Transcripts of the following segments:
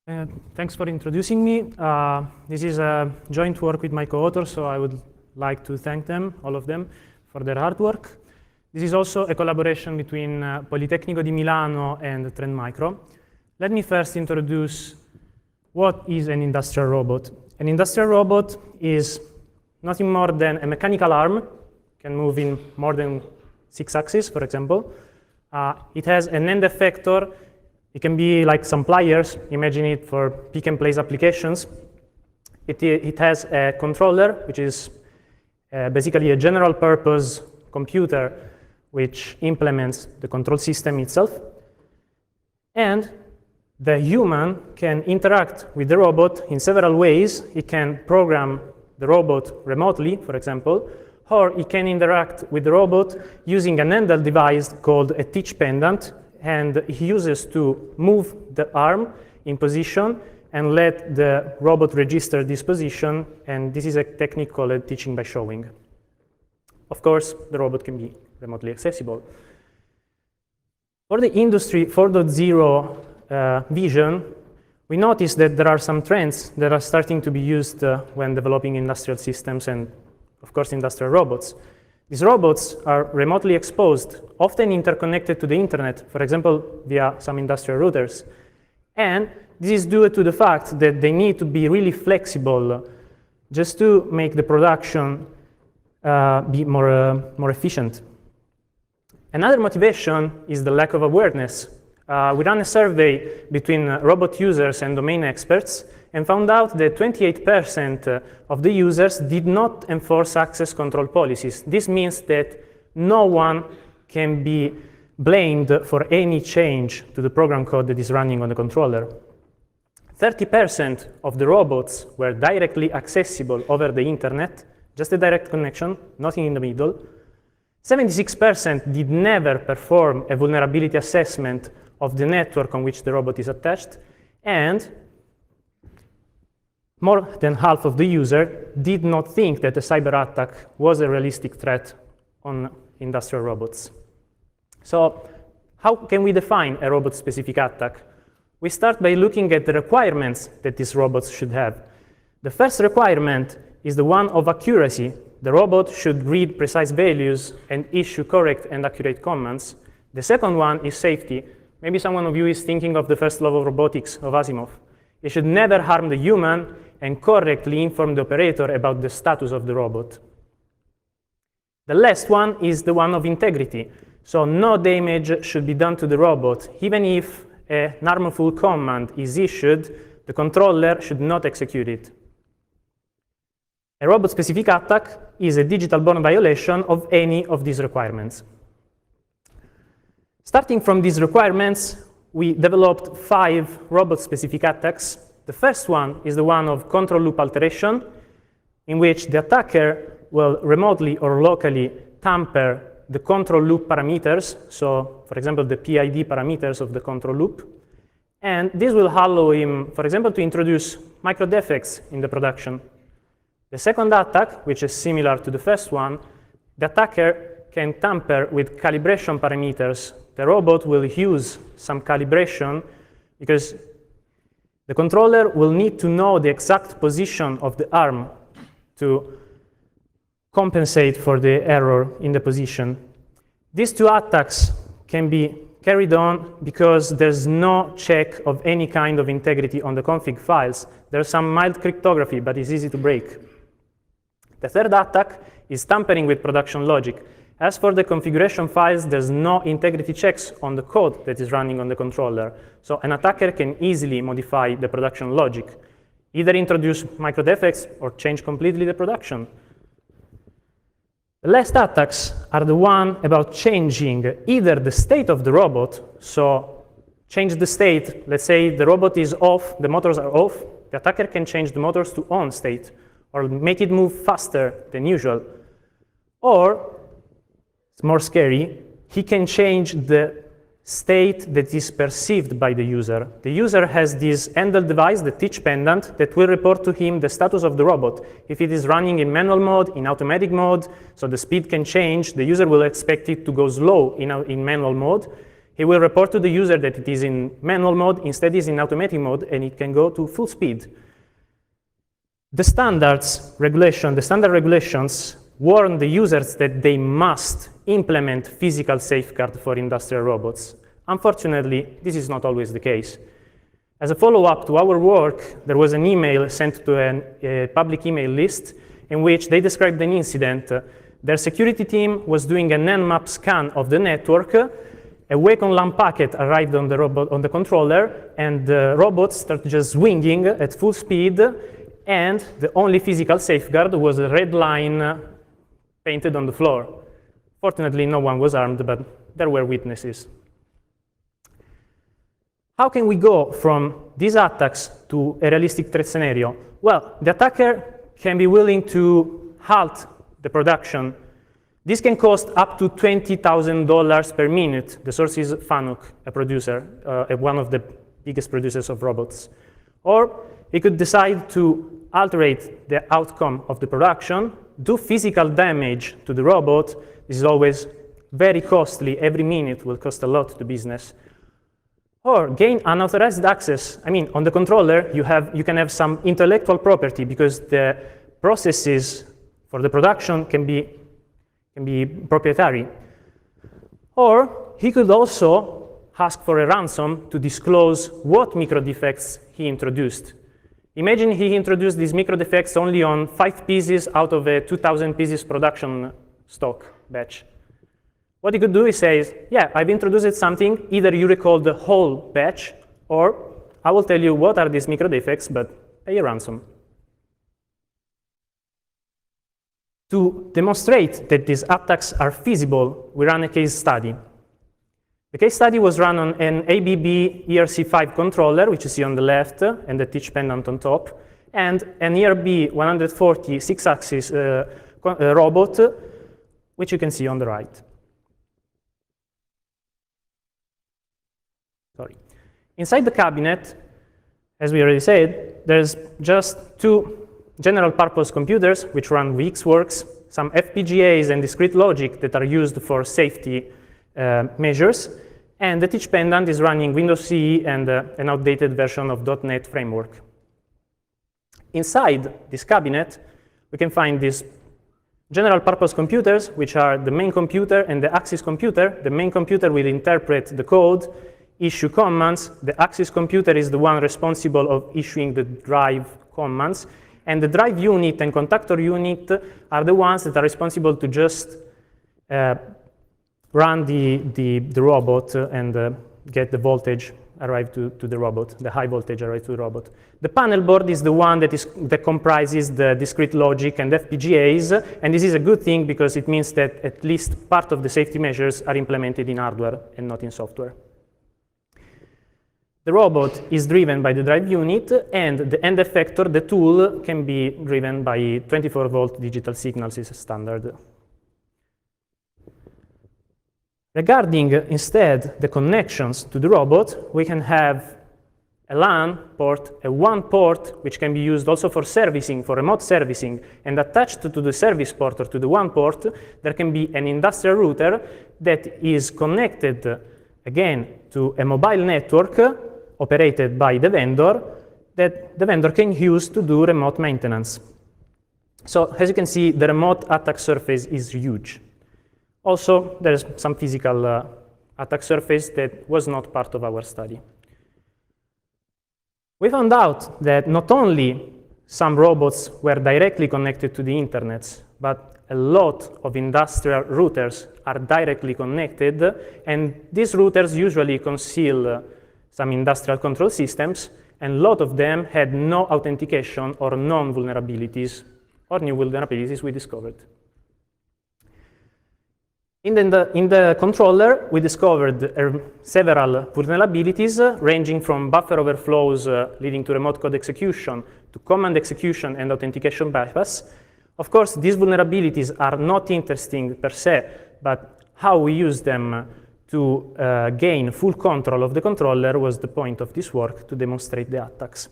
Thanks for introducing me. This is a joint work with my co-authors, so I would like to thank them, all of them, for their hard work. This is also a collaboration between Politecnico di Milano and Trend Micro. Let me first introduce what is an industrial robot. An industrial robot is nothing more than a mechanical arm, can move in more than 6 axes, for example. It has an end effector. It can be like some pliers, imagine it for pick and place applications. It has a controller, which is basically a general purpose computer which implements the control system itself. And the human can interact with the robot in several ways. It can program the robot remotely, for example, or it can interact with the robot using an handheld device called a teach pendant, and he uses to move the arm in position and let the robot register this position, and this is a technique called teaching by showing. Of course, the robot can be remotely accessible. For the Industry 4.0 vision, we notice that there are some trends that are starting to be used when developing industrial systems and, of course, industrial robots. These robots are remotely exposed, often interconnected to the internet, for example, via some industrial routers. And this is due to the fact that they need to be really flexible just to make the production be more efficient. Another motivation is the lack of awareness. We ran a survey between robot users and domain experts and found out that 28% of the users did not enforce access control policies. This means that no one can be blamed for any change to the program code that is running on the controller. 30% of the robots were directly accessible over the internet, just a direct connection, nothing in the middle. 76% did never perform a vulnerability assessment of the network on which the robot is attached, and more than half of the users did not think that a cyber attack was a realistic threat on industrial robots. So how can we define a robot-specific attack? We start by looking at the requirements that these robots should have. The first requirement is the one of accuracy. The robot should read precise values and issue correct and accurate commands. The second one is safety. Maybe someone of you is thinking of the first law of robotics of Asimov. It should never harm the human and correctly inform the operator about the status of the robot. The last one is the one of integrity. So no damage should be done to the robot. Even if an harmful command is issued, the controller should not execute it. A robot-specific attack is a digital-born violation of any of these requirements. Starting from these requirements, we developed 5 robot-specific attacks. The first one is the one of control loop alteration, in which the attacker will remotely or locally tamper the control loop parameters, so, for example, the PID parameters of the control loop. And this will allow him, for example, to introduce micro defects in the production. The second attack, which is similar to the first one, the attacker can tamper with calibration parameters. The robot will use some calibration because the controller will need to know the exact position of the arm to compensate for the error in the position. These 2 attacks can be carried on because there's no check of any kind of integrity on the config files. There's some mild cryptography, but it's easy to break. The third attack is tampering with production logic. As for the configuration files, there's no integrity checks on the code that is running on the controller. So an attacker can easily modify the production logic, either introduce micro defects or change completely the production. The last attacks are the one about changing either the state of the robot, so change the state. Let's say the robot is off, the motors are off. The attacker can change the motors to on state or make it move faster than usual. Or, it's more scary, he can change the state that is perceived by the user. The user has this handheld device, the teach pendant, that will report to him the status of the robot. If it is running in manual mode, in automatic mode, so the speed can change, the user will expect it to go slow in manual mode. He will report to the user that it is in manual mode, instead is in automatic mode, and it can go to full speed. The standard regulations warn the users that they must implement physical safeguards for industrial robots. Unfortunately, this is not always the case. As a follow-up to our work, there was an email sent to a public email list in which they described an incident. Their security team was doing an Nmap scan of the network. A wake-on LAN packet arrived on the robot, on the controller, and the robot started just swinging at full speed, and the only physical safeguard was a red line painted on the floor. Fortunately, no one was harmed, but there were witnesses. How can we go from these attacks to a realistic threat scenario? Well, the attacker can be willing to halt the production. This can cost up to $20,000 per minute. The source is Fanuc, a producer, one of the biggest producers of robots. Or he could decide to alterate the outcome of the production, do physical damage to the robot. This is always very costly. Every minute will cost a lot to business. Or gain unauthorized access. I mean, on the controller, you can have some intellectual property because the processes for the production can be proprietary. Or he could also ask for a ransom to disclose what micro defects he introduced. Imagine he introduced these micro defects only on 5 pieces out of a 2,000 pieces production stock batch. What he could do is say, yeah, I've introduced something, either you recall the whole batch, or I will tell you what are these micro defects, but pay a ransom. To demonstrate that these attacks are feasible, we ran a case study. The case study was run on an ABB ERC5 controller, which you see on the left, and the teach pendant on top, and an ERB 140 6-axis robot, which you can see on the right. Sorry. Inside the cabinet, as we already said, there's just 2 general purpose computers which run VxWorks, some FPGAs and discrete logic that are used for safety measures, and the teach pendant is running Windows CE and an outdated version of .NET framework. Inside this cabinet, we can find these general purpose computers, which are the main computer and the Axis computer. The main computer will interpret the code, issue commands. The Axis computer is the one responsible of issuing the drive commands. And the drive unit and contactor unit are the ones that are responsible to just run the robot and get the voltage arrive to the robot, the high voltage arrive to the robot. The panel board is the one that comprises the discrete logic and FPGAs, and this is a good thing because it means that at least part of the safety measures are implemented in hardware and not in software. The robot is driven by the drive unit, and the end effector, the tool, can be driven by 24-volt digital signals is standard. Regarding, instead, the connections to the robot, we can have a LAN port, a WAN port, which can be used also for servicing, for remote servicing, and attached to the service port or to the WAN port, there can be an industrial router that is connected, again, to a mobile network operated by the vendor that the vendor can use to do remote maintenance. So, as you can see, the remote attack surface is huge. Also, there's some physical attack surface that was not part of our study. We found out that not only some robots were directly connected to the internet, but a lot of industrial routers are directly connected, and these routers usually conceal some industrial control systems, and a lot of them had no authentication or known vulnerabilities or new vulnerabilities we discovered. In the controller, we discovered several vulnerabilities ranging from buffer overflows leading to remote code execution to command execution and authentication bypass. Of course, these vulnerabilities are not interesting per se, but how we use them to gain full control of the controller was the point of this work to demonstrate the attacks.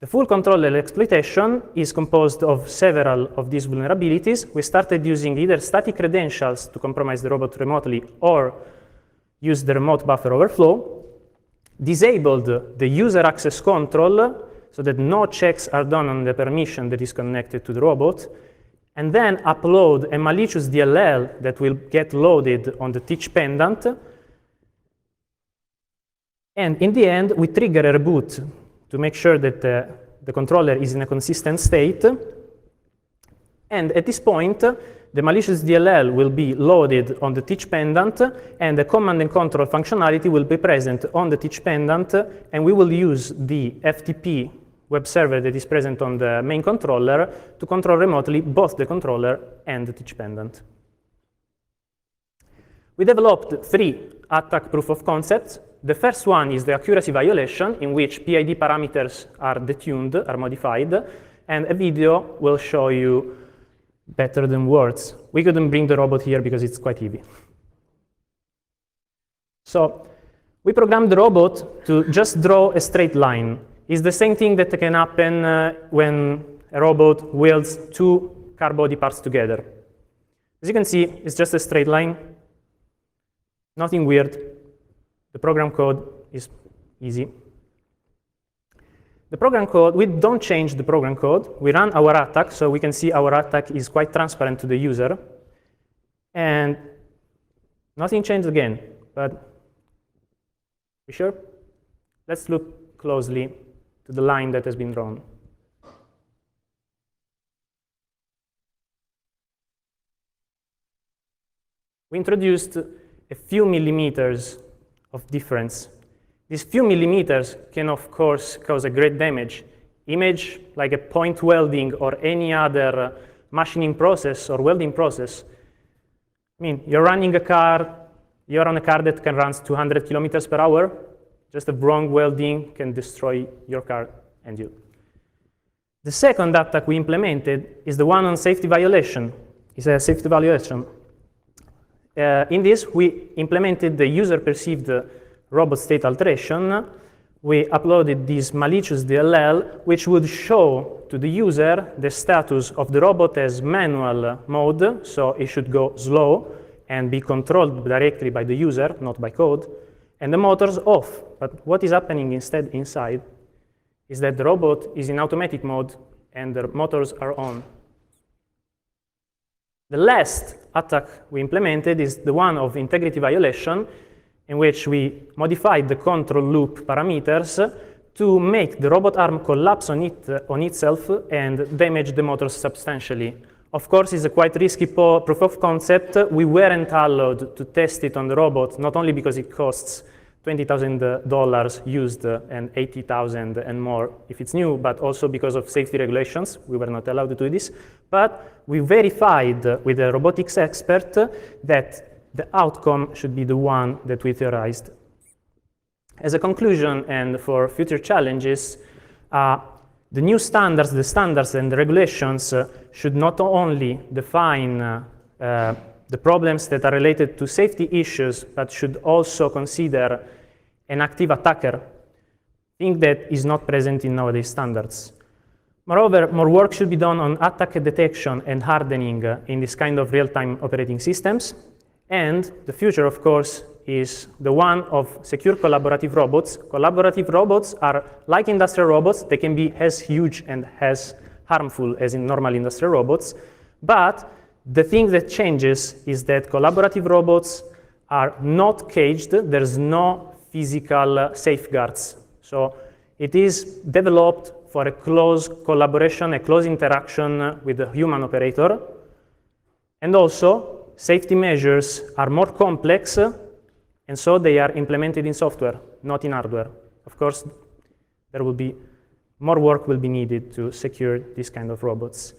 The full controller exploitation is composed of several of these vulnerabilities. We started using either static credentials to compromise the robot remotely or used the remote buffer overflow, disabled the user access control so that no checks are done on the permission that is connected to the robot, and then upload a malicious DLL that will get loaded on the teach pendant. And in the end, we trigger a reboot to make sure that the controller is in a consistent state. And at this point, the malicious DLL will be loaded on the teach pendant, and the command and control functionality will be present on the teach pendant, and we will use the FTP web server that is present on the main controller to control remotely both the controller and the teach pendant. We developed 3 attack proof of concepts. The first one is the accuracy violation, in which PID parameters are detuned, are modified, and a video will show you better than words. We couldn't bring the robot here because it's quite heavy. So we programmed the robot to just draw a straight line. It's the same thing that can happen when a robot welds 2 car body parts together. As you can see, it's just a straight line. Nothing weird. The program code is easy. The program code, we don't change the program code. We run our attack, so we can see our attack is quite transparent to the user. And nothing changed again, but you sure? Let's look closely to the line that has been drawn. We introduced a few millimeters of difference. These few millimeters can, of course, cause a great damage. Image like a point welding or any other machining process or welding process. I mean, you're running a car, you're on a car that can run 200 kilometers per hour. Just a wrong welding can destroy your car and you. The second attack we implemented is the one on safety violation. It's a safety violation. In this, we implemented the user-perceived robot state alteration. We uploaded this malicious DLL, which would show to the user the status of the robot as manual mode, so it should go slow and be controlled directly by the user, not by code, and the motor's off. But what is happening instead inside is that the robot is in automatic mode and the motors are on. The last attack we implemented is the one of integrity violation, in which we modified the control loop parameters to make the robot arm collapse on itself and damage the motors substantially. Of course, it's a quite risky proof of concept. We weren't allowed to test it on the robot, not only because it costs $20,000 used and $80,000 and more if it's new, but also because of safety regulations. We were not allowed to do this. But we verified with a robotics expert that the outcome should be the one that we theorized. As a conclusion, and for future challenges, the new standards, the standards and the regulations should not only define the problems that are related to safety issues, but should also consider an active attacker, thing that is not present in nowadays standards. Moreover, more work should be done on attack detection and hardening in this kind of real-time operating systems. And the future, of course, is the one of secure collaborative robots. Collaborative robots are like industrial robots. They can be as huge and as harmful as in normal industrial robots. But the thing that changes is that collaborative robots are not caged. There's no physical safeguards. So it is developed for a close collaboration, a close interaction with the human operator. And also, safety measures are more complex, and so they are implemented in software, not in hardware. Of course, there will be more work will be needed to secure this kind of robots.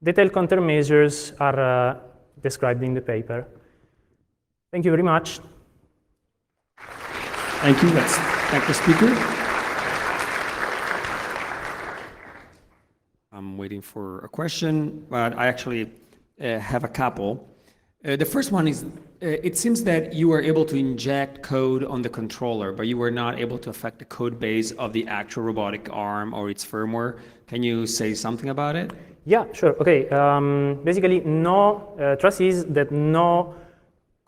Detailed countermeasures are described in the paper. Thank you very much. Thank you. Let's thank the speaker. I'm waiting for a question, but I actually have a couple. The first one is, it seems that you were able to inject code on the controller, but you were not able to affect the code base of the actual robotic arm or its firmware. Can you say something about it? Yeah, sure. Okay. Basically, trust is that no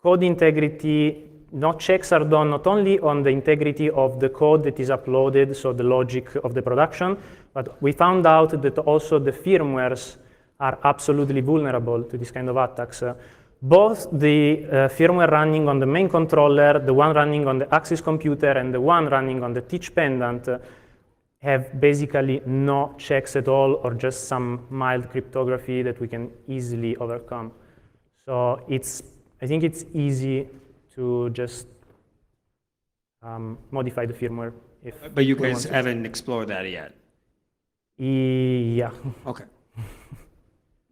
code integrity no checks are done not only on the integrity of the code that is uploaded, so the logic of the production, but we found out that also the firmwares are absolutely vulnerable to this kind of attacks. Both the firmware running on the main controller, the one running on the Axis computer, and the one running on the teach pendant have basically no checks at all, or just some mild cryptography that we can easily overcome. So I think it's easy to just modify the firmware. But you guys haven't explored that yet? Yeah. Okay.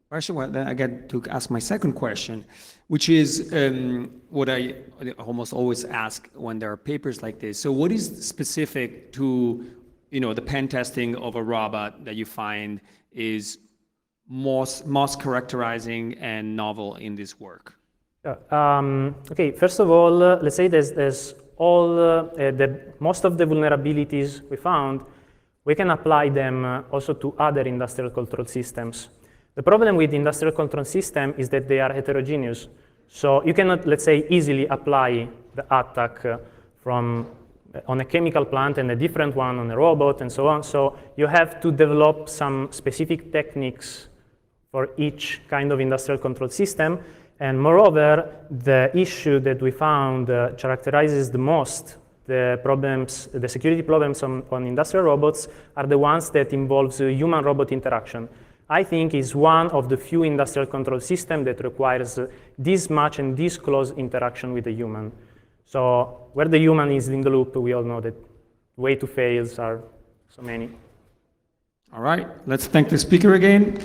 Question, well, then I get to ask my second question, which is what I almost always ask when there are papers like this. So what is specific to the pen testing of a robot that you find is most characterizing and novel in this work? Okay, first of all, let's say there's all most of the vulnerabilities we found, we can apply them also to other industrial control systems. The problem with the industrial control system is that they are heterogeneous. So you cannot, let's say, easily apply the attack on a chemical plant and a different one on a robot and so on. So you have to develop some specific techniques for each kind of industrial control system. And moreover, the issue that we found characterizes the most the problems, the security problems on industrial robots are the ones that involves human-robot interaction. I think is one of the few industrial control systems that requires this much and this close interaction with the human. So where the human is in the loop, we all know that way to fails are so many. All right, let's thank the speaker again.